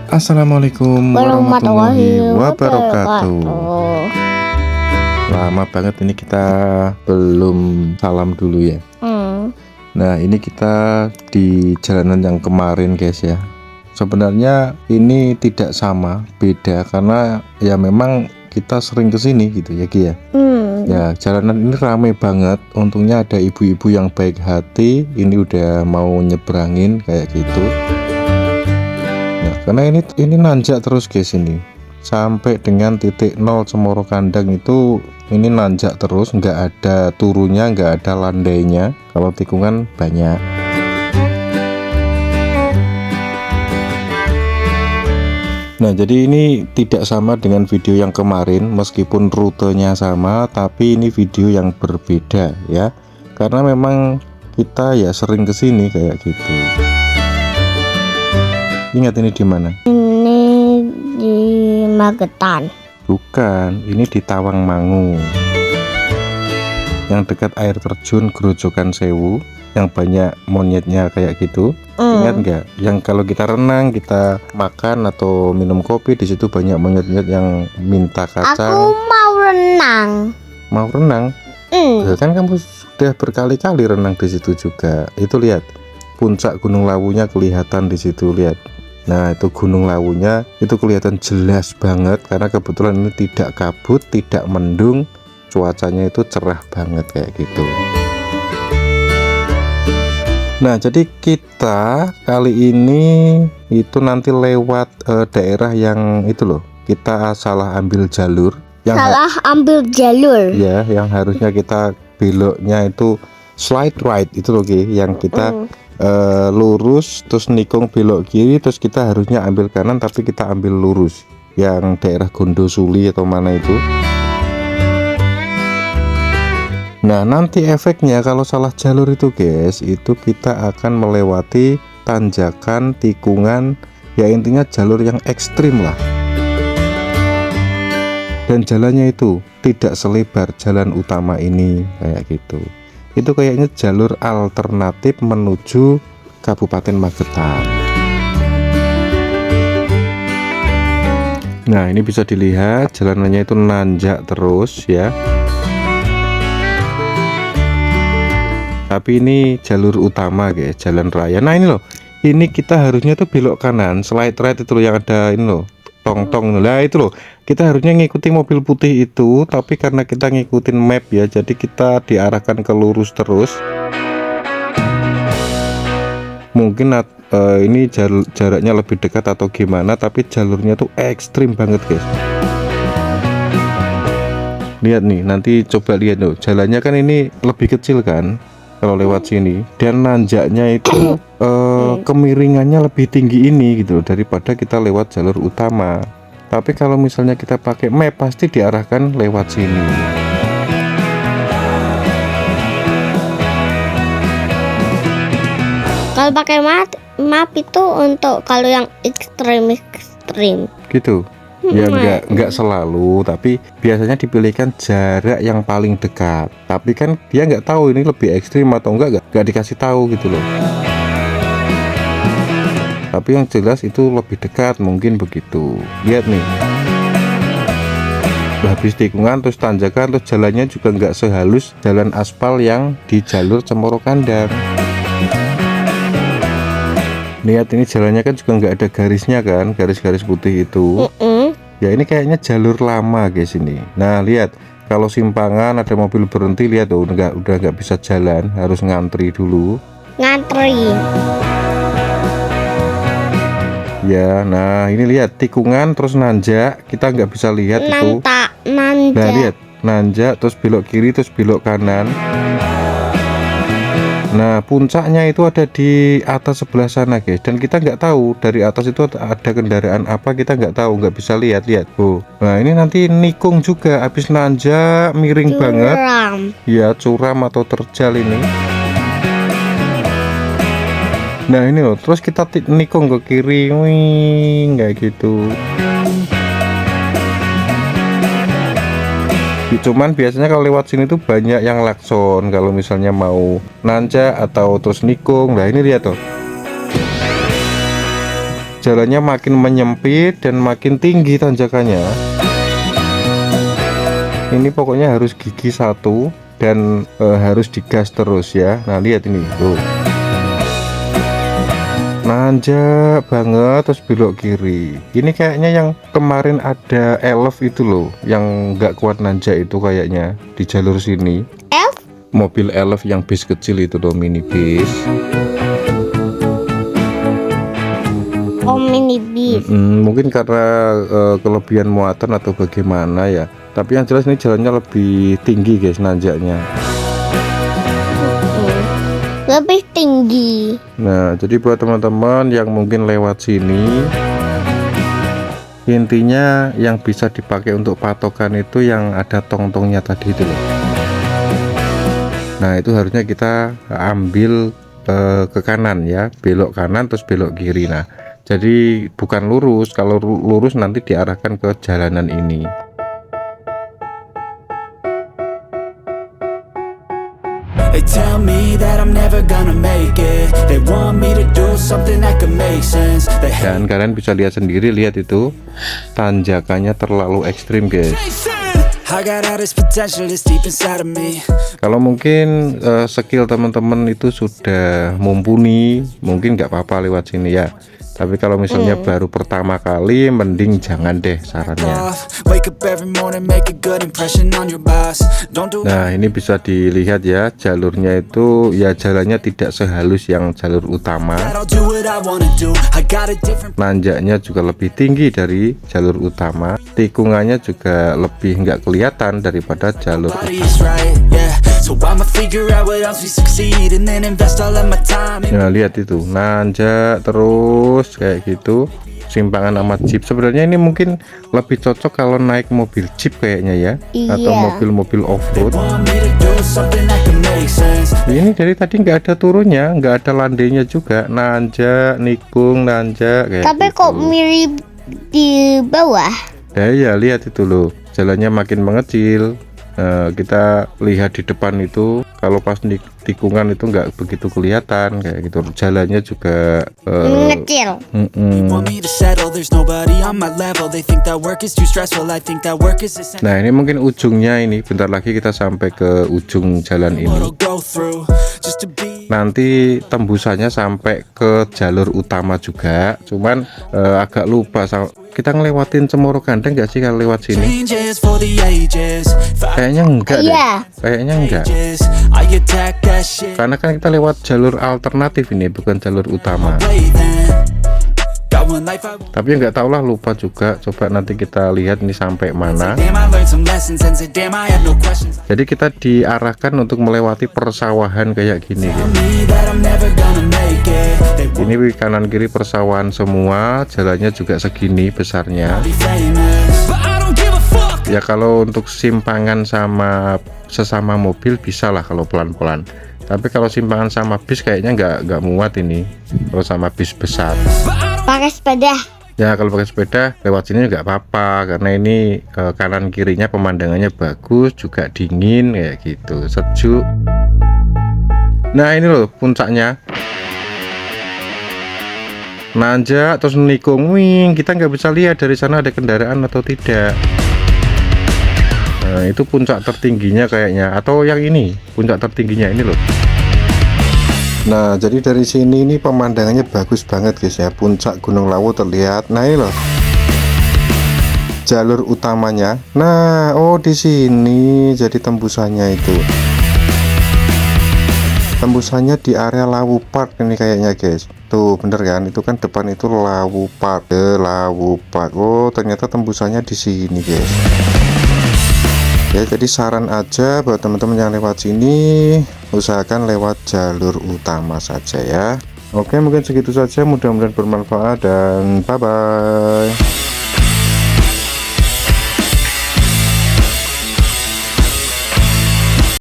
Assalamualaikum warahmatullahi wabarakatuh. Lama banget ini kita belum salam dulu ya. Nah, ini kita di jalanan yang kemarin guys ya. Sebenarnya ini tidak sama, beda karena ya memang kita sering kesini gitu ya Ki ya. Ya, jalanan ini ramai banget. Untungnya ada ibu-ibu yang baik hati. Ini udah mau nyebrangin kayak gitu. Nah, karena ini nanjak terus guys, ini sampai dengan titik 0 Cemoro Kandang itu ini nanjak terus, nggak ada turunnya, nggak ada landainya. Kalau tikungan banyak. Nah, jadi ini tidak sama dengan video yang kemarin, meskipun rutenya sama, tapi ini video yang berbeda ya. Karena memang kita ya sering kesini kayak gitu. Ingat ini di mana? Ini di Magetan. Bukan, ini di Tawangmangu. Yang dekat air terjun Grojogan Sewu, yang banyak monyetnya kayak gitu. Ingat nggak? Yang kalau kita renang, kita makan atau minum kopi, di situ banyak monyet-monyet yang minta kacang. Aku mau renang. Mau renang? Ya, kan kamu sudah berkali-kali renang di situ juga. Itu lihat, puncak Gunung Lawunya kelihatan di situ, lihat. Nah, itu Gunung Lawunya itu kelihatan jelas banget karena kebetulan ini tidak kabut, tidak mendung, cuacanya itu cerah banget kayak gitu. Nah, jadi kita kali ini itu nanti lewat daerah yang itu loh. Kita salah ambil jalur. Ya, yang harusnya kita beloknya itu slide right itu loh, yang kita lurus terus nikung belok kiri, terus kita harusnya ambil kanan tapi kita ambil lurus, yang daerah Gondosuli atau mana itu. Nah, nanti efeknya kalau salah jalur itu guys, itu kita akan melewati tanjakan, tikungan, ya intinya jalur yang ekstrim lah. Dan jalannya itu tidak selebar jalan utama ini kayak gitu. Itu kayaknya jalur alternatif menuju Kabupaten Magetan. Nah, ini bisa dilihat jalanannya itu nanjak terus ya. Tapi ini jalur utama guys, jalan raya. Nah, ini loh, ini kita harusnya tuh belok kanan, slide right itu loh, yang ada ini loh, tong-tong. Nah, itu loh, kita harusnya ngikutin mobil putih itu, tapi karena kita ngikutin map ya, jadi kita diarahkan ke lurus terus. Mungkin ini jaraknya lebih dekat atau gimana, tapi jalurnya tuh ekstrim banget guys. Lihat nih, nanti coba lihat loh, jalannya kan ini lebih kecil kan kalau lewat sini, dan nanjaknya itu kemiringannya lebih tinggi ini gitu daripada kita lewat jalur utama. Tapi kalau misalnya kita pakai map pasti diarahkan lewat sini. Kalau pakai map itu untuk kalau yang ekstrim gitu. Ya enggak selalu, tapi biasanya dipilihkan jarak yang paling dekat. Tapi kan dia nggak tahu ini lebih ekstrim atau enggak dikasih tahu gitu loh. Tapi yang jelas itu lebih dekat, mungkin begitu. Lihat nih, habis tikungan terus tanjakan, terus jalannya juga nggak sehalus jalan aspal yang di jalur Cemoro Kandang. Lihat, ini jalannya kan juga nggak ada garisnya kan, garis-garis putih itu. Ya, ini kayaknya jalur lama guys ini. Nah, lihat, kalau simpangan ada mobil berhenti, lihat tuh, udah nggak bisa jalan, harus ngantri dulu. Ya, nah ini lihat tikungan terus nanjak, kita nggak bisa lihat itu. Nah, lihat, nanjak terus belok kiri terus belok kanan. Nah, puncaknya itu ada di atas sebelah sana guys, dan kita nggak tahu dari atas itu ada kendaraan apa, kita nggak tahu, nggak bisa lihat. Oh, nah ini nanti nikung juga, habis nanjak miring banget ya, curam atau terjal ini. Nah, ini loh, terus kita nikung ke kiri, wing kayak gitu. Cuman biasanya kalau lewat sini tuh banyak yang klakson kalau misalnya mau nanjak atau terus nikung. Nah, ini lihat tuh. jalannya makin menyempit dan makin tinggi tanjakannya. Ini pokoknya harus gigi satu dan harus digas terus ya. Nah lihat ini tuh, nanjak banget terus belok kiri. Ini kayaknya yang kemarin ada elf itu loh, yang nggak kuat nanjak itu kayaknya di jalur sini. Elf? Mobil elf yang bis kecil itu loh, mini bis. Oh, mini bis. Mungkin karena kelebihan muatan atau bagaimana ya. Tapi yang jelas ini jalannya lebih tinggi guys, nanjaknya. Lebih tinggi. Nah, jadi buat teman-teman yang mungkin lewat sini, intinya yang bisa dipakai untuk patokan itu yang ada tong-tongnya tadi itu loh. Nah, itu harusnya kita ambil ke kanan ya, belok kanan terus belok kiri. Nah, jadi bukan lurus. Kalau lurus nanti diarahkan ke jalanan ini. They tell me that I'm never gonna make it. They want me to do something that could make sense. Dan kalian bisa lihat sendiri, lihat itu tanjakannya terlalu ekstrim guys. I got all this potential that's deep inside of me. Kalau mungkin skill teman-teman itu sudah mumpuni, mungkin nggak apa-apa lewat sini ya. Tapi kalau misalnya baru pertama kali, mending jangan deh sarannya. Nah, ini bisa dilihat ya, jalurnya itu ya jalannya tidak sehalus yang jalur utama. Nanjaknya juga lebih tinggi dari jalur utama. Tikungannya juga lebih nggak kelihatan daripada jalur utama. Nah, lihat itu, nanjak terus kayak gitu, simpangan sama jeep. Sebenarnya ini mungkin lebih cocok kalau naik mobil jeep kayaknya ya, atau mobil-mobil off-road. Ini dari tadi nggak ada turunnya, nggak ada landainya juga, nanjak, nikung, nanjak kayak Tapi gitu. kok mirip di bawah? Ya, lihat itu loh, jalannya makin mengecil. Kita lihat di depan itu, kalau pas tikungan itu nggak begitu kelihatan kayak gitu. Jalannya juga Mengecil. Nah, ini mungkin ujungnya ini. Bentar lagi kita sampai ke ujung jalan ini. Nanti tembusannya sampai ke jalur utama juga. Cuman agak lupa. Kita ngelewatin Cemoro Gandeng nggak sih kalau lewat sini? Kayaknya enggak deh. Kayaknya enggak. Karena kan kita lewat jalur alternatif ini, bukan jalur utama. Tapi nggak tahu lah, lupa juga. Coba nanti kita lihat ini sampai mana. Jadi kita diarahkan untuk melewati persawahan kayak gini. Ini kanan kiri persawahan semua, jalannya juga segini besarnya. Ya kalau untuk simpangan sama sesama mobil bisa lah kalau pelan-pelan. Tapi kalau simpangan sama bis kayaknya nggak muat ini. Kalau sama bis besar. Pakai sepeda. Ya kalau pakai sepeda lewat sini nggak apa-apa, karena ini kanan kirinya pemandangannya bagus, juga dingin kayak gitu, sejuk. Nah ini loh puncaknya. Nanjak terus nikung, wing, kita nggak bisa lihat dari sana ada kendaraan atau tidak. Nah, itu puncak tertingginya kayaknya, atau yang ini puncak tertingginya ini loh. Nah, jadi dari sini ini pemandangannya bagus banget guys ya. Puncak Gunung Lawu terlihat. Nah, ini loh jalur utamanya. Nah, oh di sini jadi tembusannya itu. Tembusannya di area Lawu Park ini kayaknya guys. Tuh bener kan? Itu kan depan itu Lawu Park. Lawu Park. Oh, ternyata tembusannya di sini guys. Ya, jadi saran aja buat teman-teman yang lewat sini, usahakan lewat jalur utama saja ya. Oke, mungkin segitu saja, mudah-mudahan bermanfaat dan bye-bye.